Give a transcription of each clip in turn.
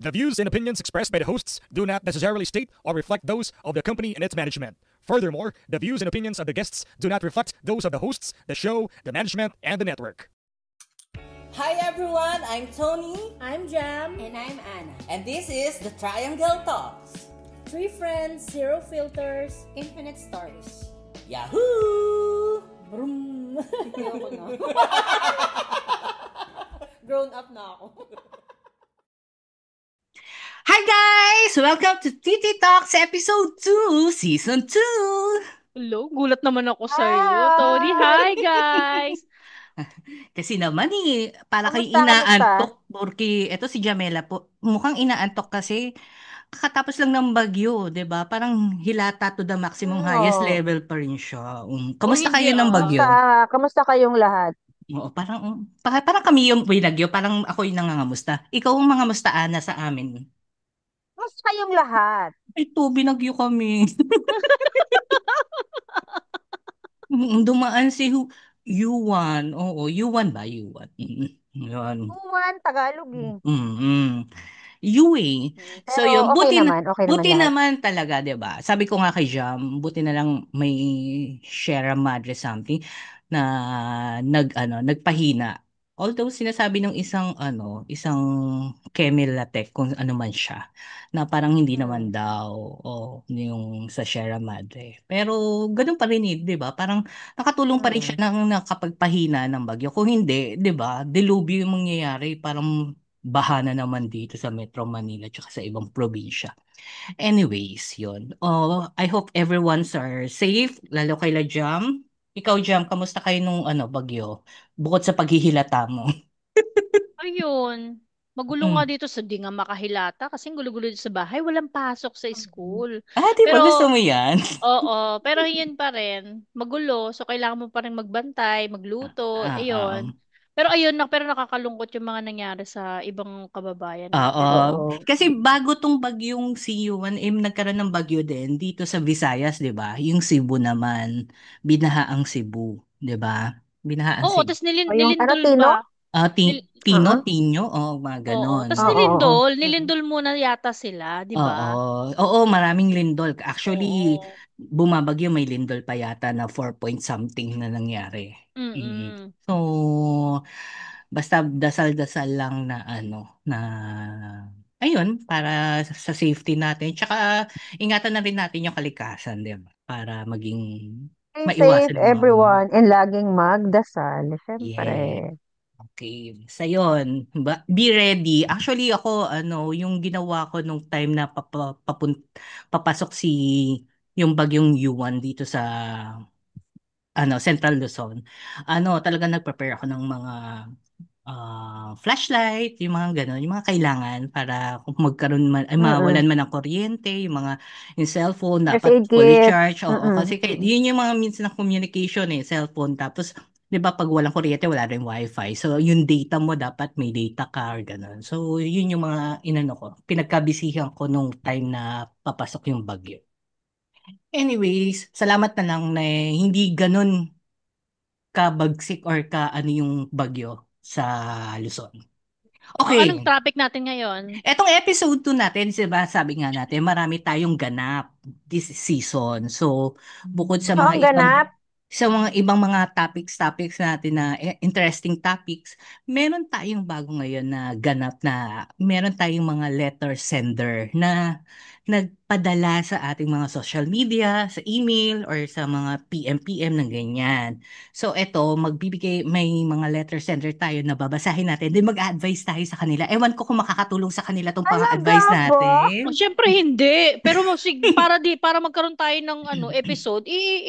The views and opinions expressed by the hosts do not necessarily state or reflect those of the company and its management. Furthermore, the views and opinions of the guests do not reflect those of the hosts, the show, the management, and the network. Hi everyone, I'm Tony. I'm Jam. And I'm Anna. And this is the Triangle Talks. Three friends, zero filters, infinite stories. Yahoo! Vroom! Ayoko na. Grown up na ako. Hi guys! Welcome to TT Talks Episode 2, Season 2! Hello, gulat naman ako sa'yo, Tony. Hi, guys! Kasi naman para kayong Kamusta? inaantok. Porque eto si Jamela po, mukhang inaantok kasi kakatapos lang ng bagyo, 'di ba? Parang hilata to the maximum highest level pa rin siya. Kamusta Oh, kayo hindi, ng bagyo? Kamusta kayong lahat? Oo, parang kami yung binagyo, parang ako yung nangangamusta. Ikaw ang mga mustaan na sa amin. Kamusta kayong lahat? Ito, binagyo kami. Dumaan si Yuan. Oo, Yuan ba? Yuan. Yun. Tuwan, Tagalog eh. Yue. So Pero yun, okay naman buti lahat. naman talaga, 'di ba? Sabi ko nga kay Jam, buti na lang may Sierra Madre something na nagpahina. Although sinasabi ng isang Kemil Latek kung ano man siya, na parang hindi naman daw yung sa Sierra Madre. Pero ganun pa rin 'di ba? Parang nakatulong pa rin siya ng nakapagpahina ng bagyo. Kung hindi, 'di ba? Delubyo yung mangyayari, parang baha na naman dito sa Metro Manila at sa ibang probinsya. Anyways, yun. I hope everyone's are safe, lalo kay La Jam. Ikaw, Jam, kamusta kayo nung bagyo? Bukod sa paghihilata mo. Ayun. Magulo nga dito di nga makahilata kasi gulo-gulo dito sa bahay. Walang pasok sa school. Di ba gusto Pero, mo yan? oo. Pero yun pa rin. Magulo. So, kailangan mo pa rin magbantay, magluto. Ayun. Pero pero nakakalungkot yung mga nangyari sa ibang kababayan Oo. natin. Kasi bago tong bagyong si Yuan, nagkaroon ng bagyo din dito sa Visayas, 'di ba? Yung Cebu naman, binaha ang Cebu, 'di ba? Binaha ang Oo, Cebu. tapos Yung nilindol Tino? pa. Nil- Tinyo, mga Oo. ganon. Tapos Oo. nilindol muna yata sila, di Oo. ba? Oo, maraming lindol. Actually, Oo. bumabagyo, may lindol pa yata na 4 point something na nangyari. Mm-mm. So, basta dasal-dasal lang na na ayun, para sa safety natin. Tsaka, ingatan na rin natin yung kalikasan, di ba? Para maging Stay safe maiwasan yung mga everyone and laging magdasal. Siyempre. yeah. Okay. Sa yon, be ready. Actually ako yung ginawa ko nung time na papasok yung bagyong Yuan dito sa Central Luzon. Talagang nag-prepare ako ng mga flashlight, yung mga gano'n, yung mga kailangan para kung magkaroon man, ay mawalan man ng kuryente, yung cellphone, First dapat aid fully kit. charged. Oo, kasi yun yung mga means ng communication cellphone. Tapos, di ba, pag walang kuryente, wala rin wifi. So, yung data mo, dapat may data ka or gano'n. So, yun yung mga pinagkabisihan ko nung time na papasok yung bagyo. Anyways, salamat na lang na hindi ganun kabagsik or yung bagyo sa Luzon. Anong Okay. topic natin ngayon? Etong episode 2 natin, diba, sabi nga natin, marami tayong ganap this season. So, bukod sa Ang ganap. ibang mga topics natin na interesting topics, meron tayong bago ngayon na ganap na meron tayong mga letter sender na nagpadala sa ating mga social media, sa email, or sa mga PM ng ganyan. So, may mga letter sender tayo na babasahin natin, then mag-advise tayo sa kanila. Ewan ko kung makakatulong sa kanila tong Talaga pang-advise ba? natin. Syempre hindi. Pero para magkaroon tayo ng episode,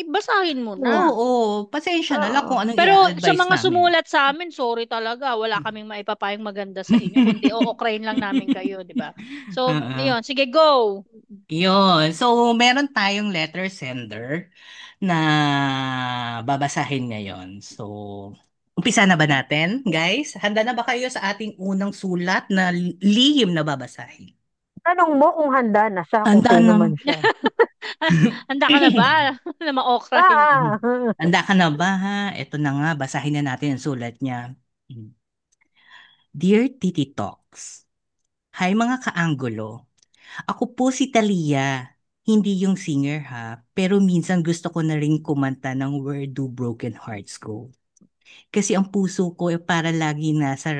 basahin mo na. Oo, pasensya na lang kung anong Pero sa i-advise mga namin. sumulat sa amin, sorry talaga, wala kaming maipapayang maganda sa inyo, kundi ookrayin lang namin kayo, di ba? So, Oo. yun, sige, go. Yun. So, meron tayong letter sender na babasahin ngayon. So, umpisa na ba natin, guys? Handa na ba kayo sa ating unang sulat na lihim na babasahin? Tanong mo kung handa na siya, kung Handa sino na. man siya. Handa ka na ba na maokrayin? Handa ka na ba, ha? Ito na nga, basahin na natin ang sulat niya. Dear Titi Talks, Hi mga kaanggulo. Ako po si Thalia. Hindi yung singer ha, pero minsan gusto ko na rin kumanta ng Where Do Broken Hearts Go? Kasi ang puso ko ay para lagi nasa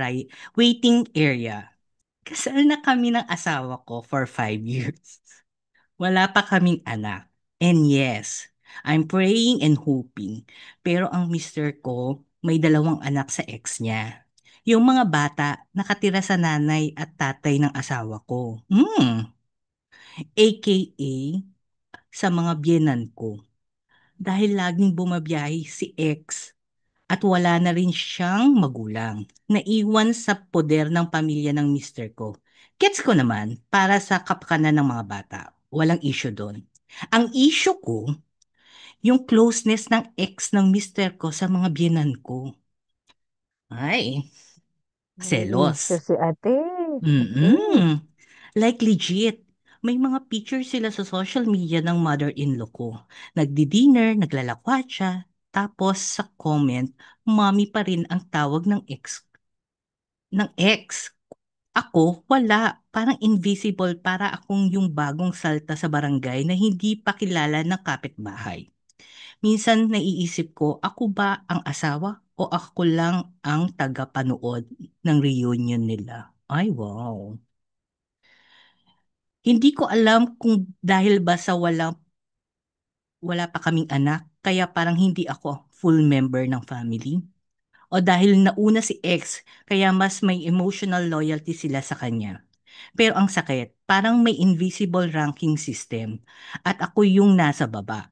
waiting area. Kasal na kami ng asawa ko for 5 years. Wala pa kaming anak. And yes, I'm praying and hoping. Pero ang mister ko, may 2 anak sa ex niya. Yung mga bata, nakatira sa nanay at tatay ng asawa ko. AKA sa mga biyenan ko. Dahil laging bumabiyahe si ex at wala na rin siyang magulang. Naiwan sa poder ng pamilya ng mister ko. Gets ko naman, para sa kapakanan ng mga bata. Walang issue doon. Ang issue ko, yung closeness ng ex ng mister ko sa mga biyenan ko. Ay, May issue selos. si ate. Okay. Mm-mm. Like legit. May mga pictures sila sa social media ng mother-in-law ko. Nagdi-dinner, naglalakwatsa. Tapos sa comment, mommy pa rin ang tawag ng ex. Ako, wala. Parang invisible, para akong yung bagong salta sa barangay na hindi pa kilala ng kapitbahay. Minsan naiisip ko, ako ba ang asawa o ako lang ang tagapanood ng reunion nila? Ay, wow. Hindi ko alam kung dahil ba sa wala pa kaming anak, kaya parang hindi ako full member ng family. O dahil nauna si ex, kaya mas may emotional loyalty sila sa kanya. Pero ang sakit, parang may invisible ranking system at ako yung nasa baba.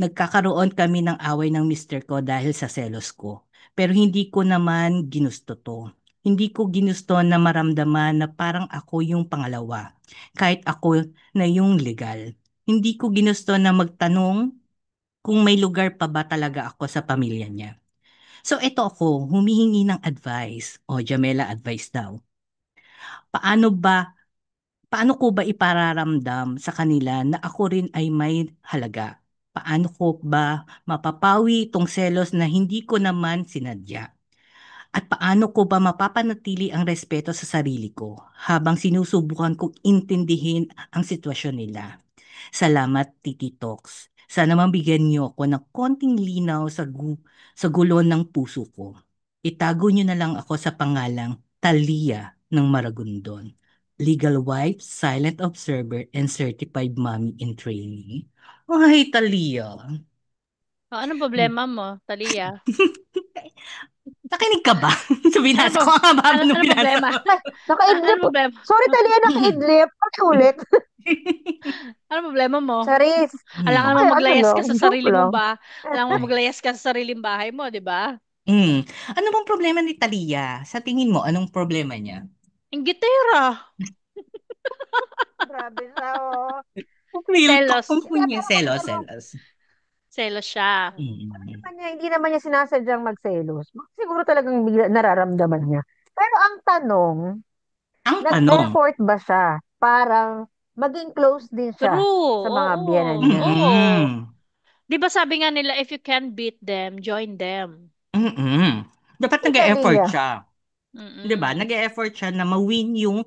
Nagkakaroon kami ng away ng mister ko dahil sa selos ko. Pero hindi ko naman ginusto to. Hindi ko ginusto na maramdaman na parang ako yung pangalawa. Kahit ako na yung legal. Hindi ko ginusto na magtanong kung may lugar pa ba talaga ako sa pamilya niya. So ito ako, humihingi ng advice. O, Jamela, advice daw. Paano ba Paano ko ba ipararamdam sa kanila na ako rin ay may halaga? Paano ko ba mapapawi itong selos na hindi ko naman sinadya? At paano ko ba mapapanatili ang respeto sa sarili ko habang sinusubukan kong intindihin ang sitwasyon nila? Salamat, Titi Talks. Sana mabigyan niyo ako ng konting linaw sa gulo ng puso ko. Itago niyo na lang ako sa pangalang Talia ng Maragondon. Legal wife, silent observer, and certified mommy in training. Ay, Talia. Anong problema mo, Talia? Nakinig ka ba? Ano Binasa ba? ko ang haba Ano nung binasa problema? ko. Nakaidlip. Ano problema? Sorry, Talia, nakaidlip. Ulit. Ano problema mo? Charis. Alangan mo Okay, ano maglayas lang. ka sa Joke sarili mong lang. ba? Alangan mo maglayas ka sa sariling bahay mo, 'di ba? Mm. Ano bang problema ni Talia? Sa tingin mo, anong problema niya? Inggitera. Grabe siya, oh. Real talk, Selos. kung Hindi, niya pero selos, pero selos. Selos siya. Mm. hindi naman niya sinasadyang magselos. Siguro talagang bigla nararamdaman niya. Pero ang tanong, Ang tanong, nag-effort ba siya? Parang maging close din siya True. sa mga biyenan Oo. niya. Oo. mm, 'Di ba sabi nga nila, if you can beat them, join them. dapat Si nag-e-effort Talia. siya. 'Di ba? Mm-mm. Nag-e-effort siya na ma-win yung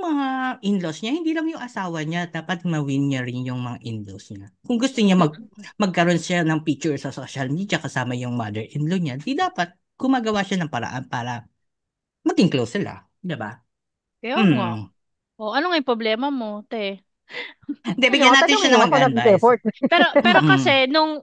mga in-laws niya. Hindi lang yung asawa niya, dapat ma-win niya rin yung mga in-laws niya. Kung gusto niya Mm-mm. magkaroon siya ng picture sa social media kasama yung mother-in-law niya, di dapat gumagawa siya ng paraan para maging close sila. 'Di ba? Kaya nga. Mm. Ano nga yung problema mo, te? Hindi, Ano, bigyan natin siya tanongin ng mo ako mag-advise. nag-effort. Pero Mm-mm. kasi nung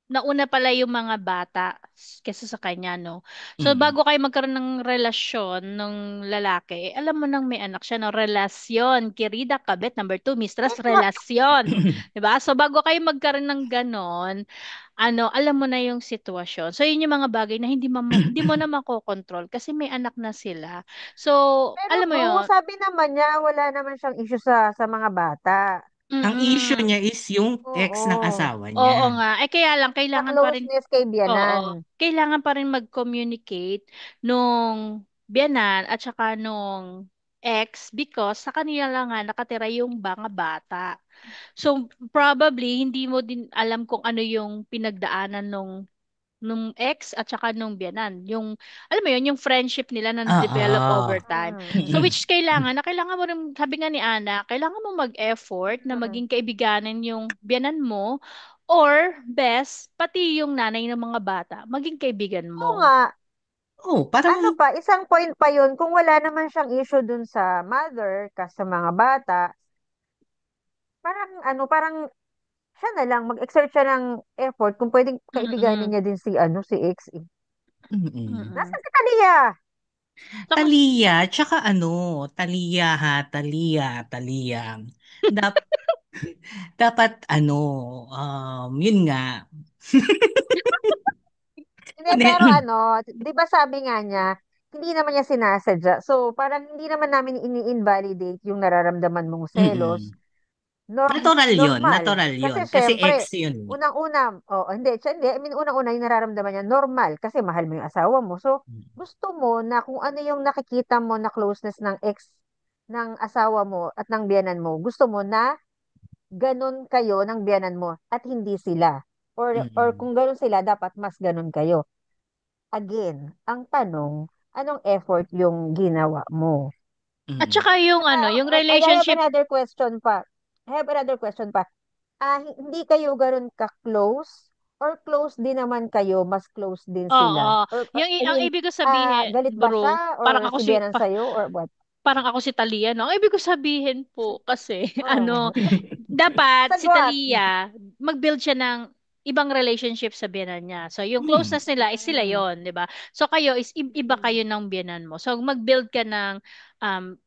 nauna pala yung mga bata kesa sa kanya, no? So, Mm. bago kayo magkaroon ng relasyon ng lalaki, alam mo nang may anak siya, no? Relasyon. Kirida Kabet, number 2, mistress, relasyon. Diba? So, bago kayo magkaroon ng ganon, alam mo na yung sitwasyon. So, yun yung mga bagay na hindi mo na makokontrol kasi may anak na sila. So, Pero alam mo bro, yun, sabi naman niya, wala naman siyang issue sa mga bata. Ang issue mm niya is yung ex ng Oo. asawa Oo niya. nga. Kaya lang, Sa kailangan pa rin. closeness kay Oo. biyanan. Kailangan pa rin mag-communicate nung biyanan at saka nung ex because sa kanila lang nga nakatira yung mga bata. So probably hindi mo din alam kung ano yung pinagdaanan nung nung ex at saka nung biyanan. Yung, alam mo yun, yung friendship nila na develop over Oo. time. So, Mm-mm. which kailangan mo rin, sabi nga ni Ana, kailangan mo mag-effort na maging kaibiganin yung biyanan mo or best, pati yung nanay ng mga bata, maging kaibigan Oo mo. nga, Oh, parang ano pa, isang point pa yun, kung wala naman siyang issue dun sa mother, sa mga bata, parang siya na lang, mag-exert siya ng effort kung pwedeng kaibiganin Mm-mm. niya din si ex eh. mm. Mm-mm. Nasaan si Talia? Saka, Talia, tsaka ano, Talia ha, Talia. Dap dapat ano, yun nga. Hindi, pero di ba sabi nga niya, hindi naman niya sinasadya. So, parang hindi naman namin ini-invalidate yung nararamdaman mong selos. Mm-mm. Natural yun, Normal. natural yun. Kasi Kasi ex syempre, yun. Eh. unang-una, hindi, I mean, unang-una yung nararamdaman niya, normal. Kasi mahal mo yung asawa mo. So, gusto mo na kung ano yung nakikita mo na closeness ng ex ng asawa mo at ng biyanan mo, gusto mo na ganun kayo ng biyanan mo at hindi sila. Or Mm-mm. kung ganun sila, dapat mas ganun kayo. Again, ang tanong, anong effort yung ginawa mo? at Mm-mm. saka yung ano, yung I have relationship, another question pa. Hindi kayo ganun ka-close? Or close din naman kayo, mas close din oo, sila? Or, I ang mean, ibig ko sabihin, galit ba bro, siya? parang Or ako si si, Bianan sa'yo? Or what? parang ako si Talia, no? Ang ibig ko sabihin po, kasi, ano, Oo. dapat si Sagwat. Talia, mag-build siya ng ibang relationship sa biyanan niya. So, yung Mm. closeness nila is sila Mm. yon, di ba? So, kayo is iba Mm. kayo ng biyanan mo. So, mag-build ka ng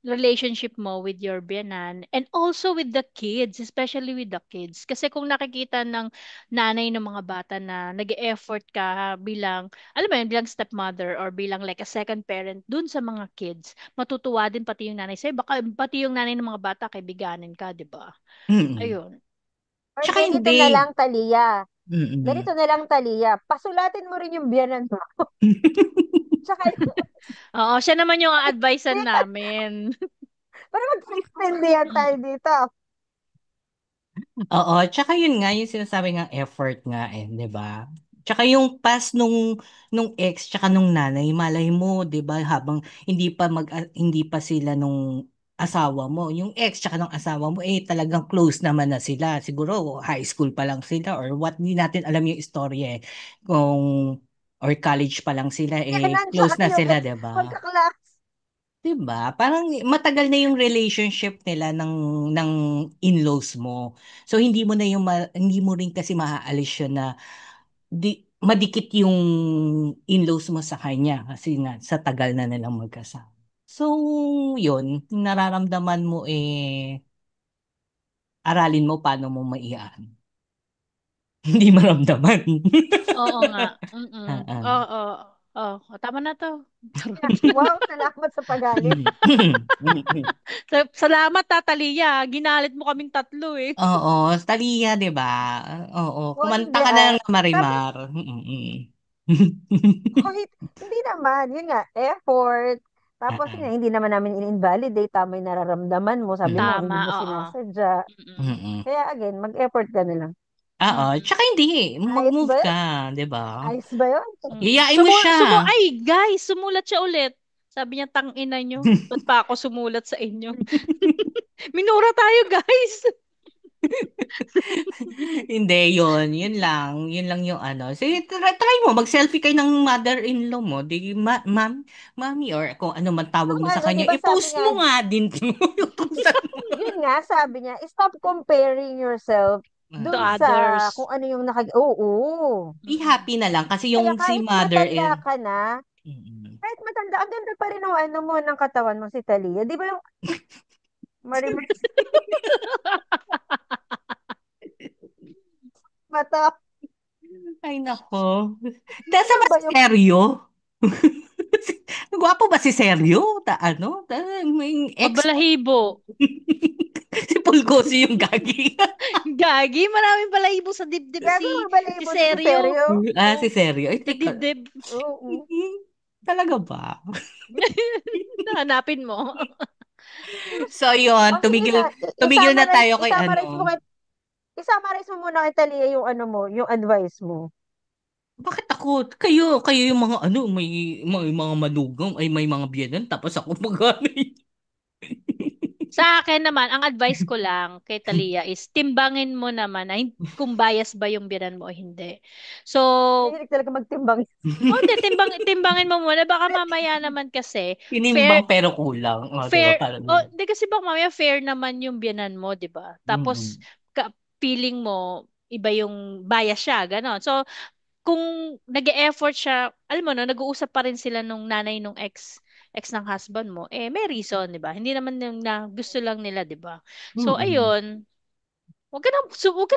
relationship mo with your biyanan and also with the kids, especially with the kids. Kasi kung nakikita ng nanay ng mga bata na nag-e-effort ka bilang, alam mo yun, bilang stepmother or bilang like a second parent dun sa mga kids, matutuwa din pati yung nanay sa'yo. Baka pati yung nanay ng mga bata, kaibiganin ka, di ba? Mm. Ayun. Or Tsaka ganito na hindi. lang, Talia. Mm-mm. Ganito na lang, Talia. Pasulatin mo rin yung biyanan mo. Tsaka yung, Oo, siya naman yung advisean namin. para mag-extendihan tayo dito. Oo, tsaka yun nga, yung sinasabi nga effort nga eh, di ba? Tsaka yung past nung ex tsaka nung nanay, malay mo, 'di ba, habang hindi pa sila nung asawa mo, yung ex tsaka nung asawa mo eh talagang close naman na sila. Siguro high school pa lang sila or what, hindi natin alam yung istorya eh. Kung or college pa lang sila eh Biyanan, tsaka close na yung sila, ex, 'di ba? magkaklas. 'Di ba? Parang matagal na yung relationship nila ng in-laws mo. So hindi mo rin kasi maaalis yun na madikit yung in-laws mo sa kanya kasi nga sa tagal na nilang magkasama. So, yun, yung nararamdaman mo eh aralin mo paano mo maiaan. Hindi maramdaman. Oo nga. Mm-mm. Ah, ah. Oo. Oh, tama na to. Wow, salamat sa pagalit. Salamat, Tatalia. Ginalit mo kaming tatlo eh. Oo, Talia, 'di ba? Oo, Well, kumanta hindi ka na ay. ng Sabi, Marimar. Mm. kahit, hindi naman, yun nga, effort. Ah, Tapos ah. yun nga, hindi naman namin in-invalidate, tama yung nararamdaman mo. Sabi mo, Tama, hindi mo oo. sinasadya. Mm-mm. Mm. Kaya again, mag-effort ka na lang. Oo, Mm-mm. tsaka hindi, Ayos mag-move ba ka, yun? 'di ba? Ayos ba yun? Mm. Yayain mo siya. Ay, guys, sumulat siya ulit. Sabi niya, tangina nyo. Ba't pa ako sumulat sa inyo? Minura tayo, guys. Hindi, yun lang yung ano. Sige, try mo, mag-selfie kayo ng mother-in-law mo. Di, mami, or kung ano man tawag Yung mo sa di kanya, ba sabi i-post nga, mo nga din. yun nga, sabi niya, stop comparing yourself To dun sa others. kung ano yung Oo. Be Mm-mm. happy na lang kasi Kaya yung si mother eh. Mm. kahit matanda, ang ganda pa rin ng ano mo, ng katawan mo si Talia. Di ba yung Marimas mata? Ay nako. Nasa Yun ba ba si yung, Sergio? Gwapo ba si Sergio? May ex Mabalahibo. si Pulgoso yung gagi. Gagi, maraming balahibo sa dibdib gago si mo balahibo mo si Seryo. Seryo? Si Sergio. Ay, Sa teka. dibdib. Oo. Talaga ba? Hanapin mo. Pero, So, yun. sige na, Tumigil na tayo kay ano. i-summarize mo muna kay Talia yung ano mo, yung advice mo. Bakit ako? Kayo yung mga ano, may mga manugang, ay may mga biyenan, tapos ako maghanay. Sa akin naman, ang advice ko lang kay Talia is timbangin mo naman na kung bias ba yung binan mo o hindi. So, Mahilig talaga magtimbang. hindi, timbangin mo muna. Baka mamaya naman kasi, Tinimbang fair, pero kulang. O, di ba? fair, Parang, oh, di kasi baka mamaya fair naman yung biyanan mo, di ba? Tapos, mm, feeling mo, iba yung bias siya, ganon. So, kung nag-e-effort siya, alam mo no, nag-uusap pa rin sila nung nanay nung ex ng husband mo, eh may reason, 'di ba? Hindi naman yung na gusto lang nila, 'di ba? So mm, ayun, wag ka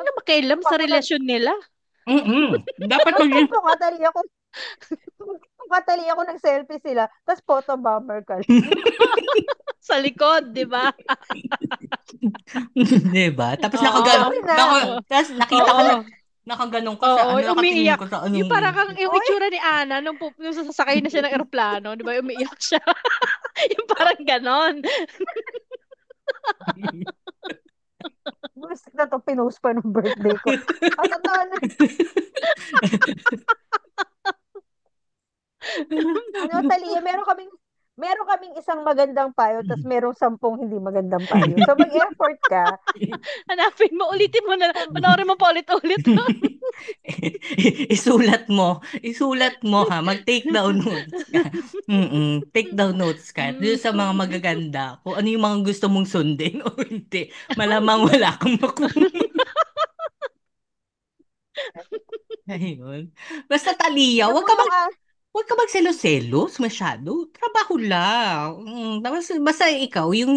na makialam sa relasyon nila. dapat ko yun. Magkwento ka, Tali ako. Magkwento ako ng selfie sila. Tapos photo bomber ka. Sa likod, 'di ba? Di ba? Tapos Oo. Okay na. tapos nakita ko na, Oo. nakaganon ka sa Oo, ano, nakatingin umiiyak. ko sa Yung parang anong, yung Oy, itsura ni Ana nung sasakay na siya ng eroplano, 'di ba? Umiiyak siya. Yung parang ganon. gusto na to, pinost pa ng birthday ko. At totoo na. Ano, Tali, meron kaming isang magandang payo, tapos merong 10 hindi magandang payo. So, mag-effort ka. Hanapin mo, ulitin mo na, panoorin mo pa ulit-ulit. isulat mo ha, mag-take down notes ka. Take down notes ka. Doon sa mga magaganda, kung ano yung mga gusto mong sundin o hindi. Malamang wala kang makuha. Ayun. Basta Talia, Alam mo yung, huwag ka magselos-selos masyado. Trabaho lang. Tapos basta ikaw, yung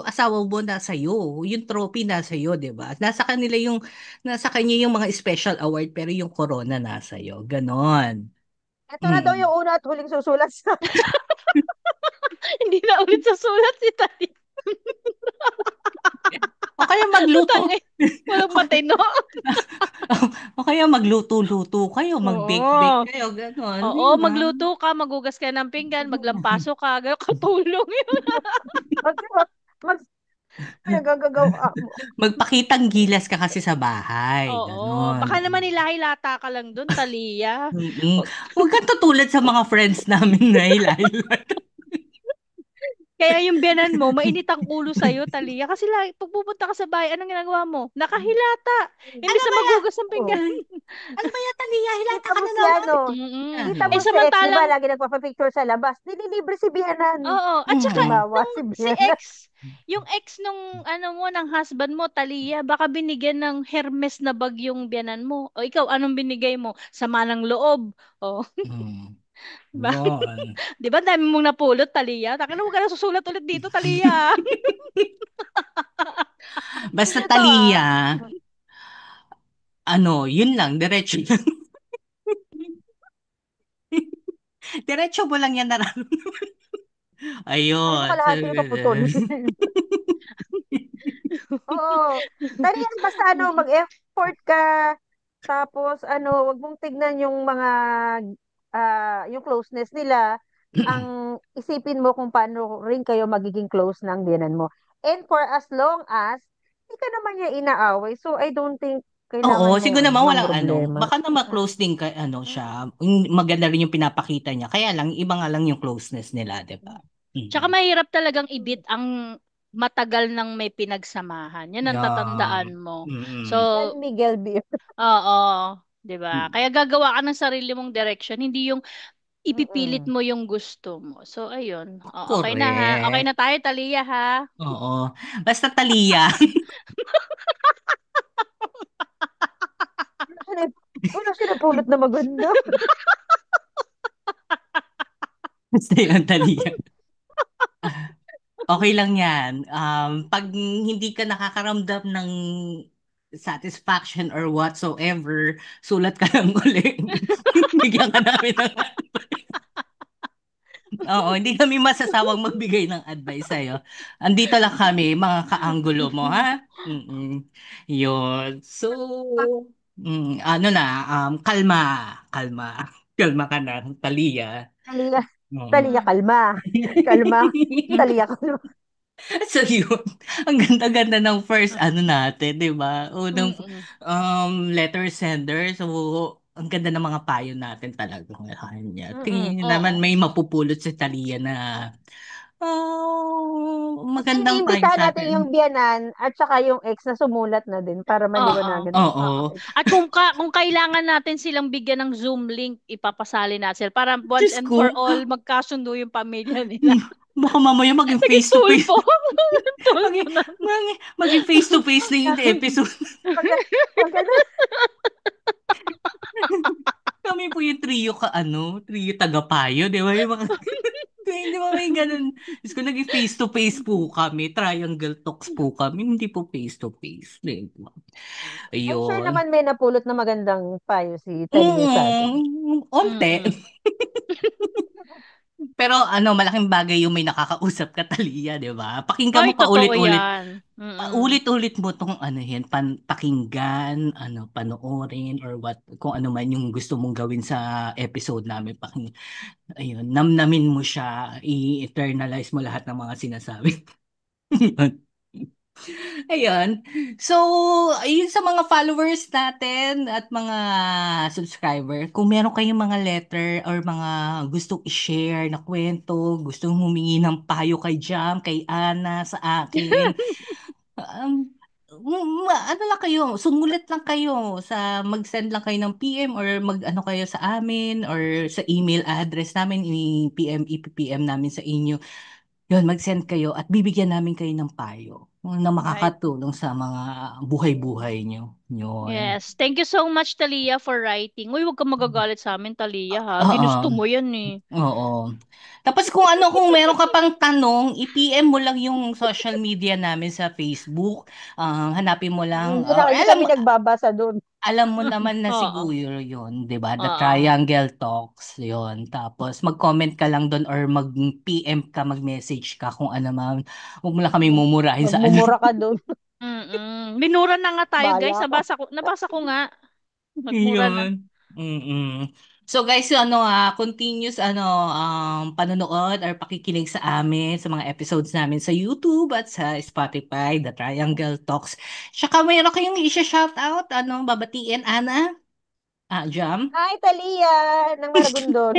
asawa mo nasa iyo, yung trophy nasa iyo, 'di ba? Nasa kanya yung mga special award pero yung corona nasa iyo. Ganon. ito na daw Mm. yung una at huling susulat sa Hindi na ulit sa sulat si Tati. O kaya magluto. Tangay, walang matino. O kaya magluto-luto kayo, mag-bake-bake Oo. kayo, ganon, Oo, 'di ba? magluto ka, magugas ka ng pinggan, maglampaso ka, gano'n katulong yun. mag, mag, nagagagawa mo. Magpakitang gilas ka kasi sa bahay, Oo, ganon. baka naman nilahilata ka lang doon, Talia. Mm. Huwag kang tutulad sa mga friends namin na highlight. Kaya yung biyanan mo, mainit ang ulo sa'yo, Talia. Kasi pag pupunta ka sa bahay, anong ginagawa mo? Nakahilata. Imbis Ano na ba yan? magugas ng Oh. pinggan. Ano ba yan, Talia? Hilata Kita ka mo na si naman. ano, Mm-mm. kita Eh, mo si ex, di ba, samantalang, lagi nagpapapicture sa labas. Nililibre si Bianan. oo. At saka, Mm. Halimbawa, nung si si Bianan. yung ex nung, ano mo, ng husband mo, Talia, baka binigyan ng Hermes na bag yung biyanan mo. O ikaw, anong binigay mo? Sama ng loob. O, Mm. ba? Yun. Di ba, dami mong napulot, Talia? Taka na, huwag ka na susulat ulit dito, Talia. Basta Ito Talia, ano, yun lang, diretso lang. Diretso mo lang yan nararamdaman. ano Ayun. So, kalahati yung kaputol. Oo. Talian, basta ano, mag-effort ka. Tapos ano, wag mong tignan yung mga yung closeness nila. Ang isipin mo kung paano rin kayo magiging close ng biyanan mo. And for as long as hindi ka naman niya inaaway, so I don't think oo, kailangan siguro mong ano, naman walang ano, mamroblema. baka naman close din ka, ano siya, maganda rin yung pinapakita niya. Kaya lang, iba nga lang yung closeness nila, di ba? Tsaka Mm. mahirap talagang ibit ang matagal nang may pinagsamahan. Yan ang Yeah. tatandaan mo. So, Mm. San Miguel Beer. oo, 'di ba? Kaya gagawa ka ng sarili mong direction, hindi yung ipipilit Mm-mm. mo yung gusto mo. So, ayun. Okay na ha. Okay Correct. na tayo, Talia ha. Oo. Basta Talia. Wala siya napulot na maganda. Basta yun, Talia. Okay lang yan. Pag hindi ka nakakaramdam ng satisfaction or whatsoever, sulat ka lang ulit. Bigyan ka namin ng Oo, hindi kami masasawang magbigay ng advice sa'yo. Andito lang kami, mga kaanggulo mo, ha? Yun. So, ano na, kalma, kalma. Kalma ka na, Talia. Talia, Talia, Mm. kalma. Kalma. Talia, kalma. So yun, ang ganda-ganda ng first ano natin, 'di ba? Unang Mm-mm. letter sender. So ang ganda ng mga payo natin talaga sa kanya. Mm-mm. Tingin naman Oo. may mapupulot si Talia na At magandang payo iniimbitahan sa natin yung atin. biyanan at saka yung ex na sumulat na din para Oo. maliwanagan din sa Oo. Oo. akin. At kung kailangan natin silang bigyan ng Zoom link, ipapasali natin sila para once Diyos and for ko, all magkasundo yung pamilya nila. baka mamaya maging Naging face-to-face. tulpo. Tulpo Maging, na. maging face-to-face na yung episode. Pag, pag ano, Kami po yung trio tagapayo, di ba? Yung mga, di ba may ganun? Diyos ko, naging face-to-face po kami. Triangle talks po kami. Hindi po face-to-face. Di ba? I'm sure Ayun. naman may napulot na magandang payo si Talia sa atin. Onte. Mm-mm. Pero malaking bagay yung may nakakausap ka, Talia, di ba? Pakinggan Ay, mo pa totoo ulit-ulit. yan. Mm-mm. Ulit-ulit mo tong yan, pakinggan, panoorin, or what, kung ano man yung gusto mong gawin sa episode namin. Ayun, namnamin mo siya, i-eternalize mo lahat ng mga sinasabi. Ayun. So, ayun sa mga followers natin at mga subscriber, kung meron kayong mga letter or mga gustong i-share na kwento, gustong humingi ng payo kay Jam, kay Ana, sa akin, ano lang kayo, sumulat lang kayo mag-send lang kayo ng PM or mag-ano kayo sa amin or sa email address namin, i-PM namin sa inyo. Yun, mag-send kayo at bibigyan namin kayo ng payo na Right. makakatulong sa mga buhay-buhay nyo. Yun. Yes. Thank you so much, Talia, for writing. Uy, huwag kang magagalit sa amin, Talia, ha? Oo. Ginusto mo yan, eh. Oo. Tapos kung meron ka pang tanong, i-PM mo lang yung social media namin sa Facebook. Hanapin mo lang, Hindi kami nagbabasa doon. alam mo naman na Oo. siguro yun, 'di ba? The Oo. Triangle Talks, yun. Tapos mag-comment ka lang doon or mag-PM ka, mag-message ka kung ano man. Huwag mo lang kami mumurahin sa ano. Magmumura ka doon. Minura na nga tayo, guys. Bala ka. Nabasa ko nga. Nagmura na. Yun. Mm-mm. So guys, continuous panonood or pakikinig sa amin sa mga episodes namin sa YouTube at sa Spotify, The Triangle Talks. Tsaka mayroon kayong i-shoutout, babatiin, Ana? Jam? Hi, Talia! Ng Maragondon.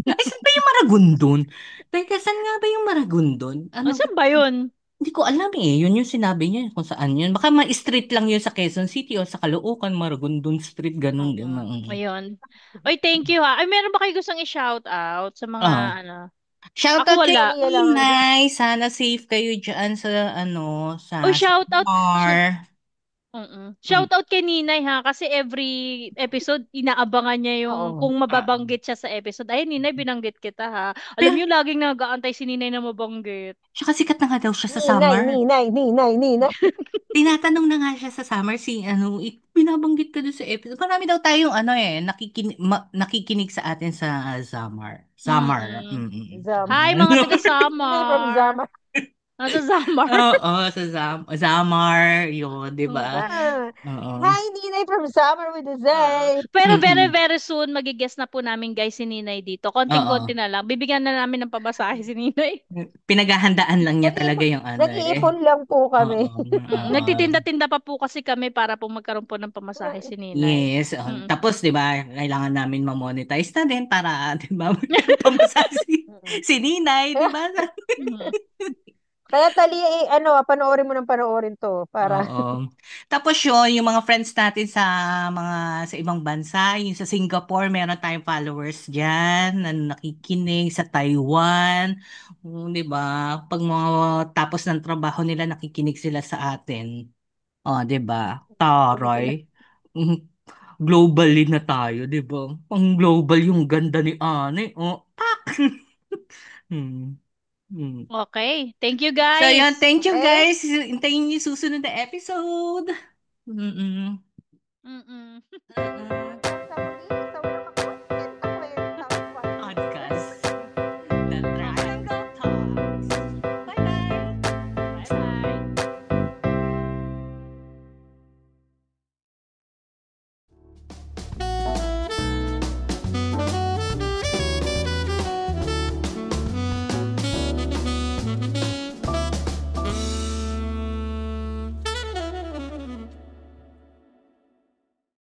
Ay, saan ba yung Maragondon? Teka, saan nga ba yung Maragondon? Saan ba yun? Hindi ko alam eh. Yun yung sinabi niya kung saan yun. Baka ma-street lang yun sa Quezon City o sa Caloocan, Maragondon Street, ganun. Ayun. Oy, thank you, ha. Ay, meron ba kayo gustong i-shout out sa mga, Oo. ano? Ako Shoutout kay wala. Talia lang. Inay. Sana safe kayo dyan sa Oy, shout out. Samar. Mm. Shout out kay Ninay, ha, kasi every episode inaabangan niya yung Oo. kung mababanggit siya sa episode. Ay, Ninay, binanggit kita, ha. Alam Pero, niyo laging nag-aantay si Ninay na mabanggit. tsaka sikat na nga daw siya sa Ninay, Samar. ninay, ninay, ninay. Tinatanong na nga siya sa Summer binabanggit ka doon sa episode. Marami daw tayong nakikinig sa atin sa Summer. Summer. Mm-mm. Mm-mm. Hi, mga taga Ninay from Samar. Zama. Nasa Samar. Oo, sa Samar. Yun, di ba? Oo. Oo. Hi, Ninay from Summer with the Zay. Pero very, Mm-mm. very soon, magigess na po namin, guys, si Ninay dito. Konting-konti Oo. na lang. Bibigyan na namin ng pabasahe si Ninay. Pinaghahandaan lang niya talaga yung Nag-iipon lang po Oo. kami. Oo. Nagtitinda-tinda pa po kasi kami para po magkaroon po ng pamasahe si Ninay. Yes. Mm. Tapos, di ba, kailangan namin ma-monetize na din para, di ba, pamasasi si Ninay, di ba? Mm. Kaya Talia, panoorin mo ng panoorin to para Oo. Tapos yung mga friends natin sa ibang bansa, yung sa Singapore, meron tayong followers diyan na nakikinig sa Taiwan. 'Di ba? Pag mga tapos ng trabaho nila, nakikinig sila sa atin. Oh, 'di ba? Taray. Mhm. Globally na tayo, 'di ba? Pang global yung ganda ni Ane. Oh, tak. Hmm. Hmm. Okay. Thank you, So, yun. guys. Thank you, okay? guys. Hintayin niyo yung susunod na episode. Mm-mm. Mm-mm. Mm-mm.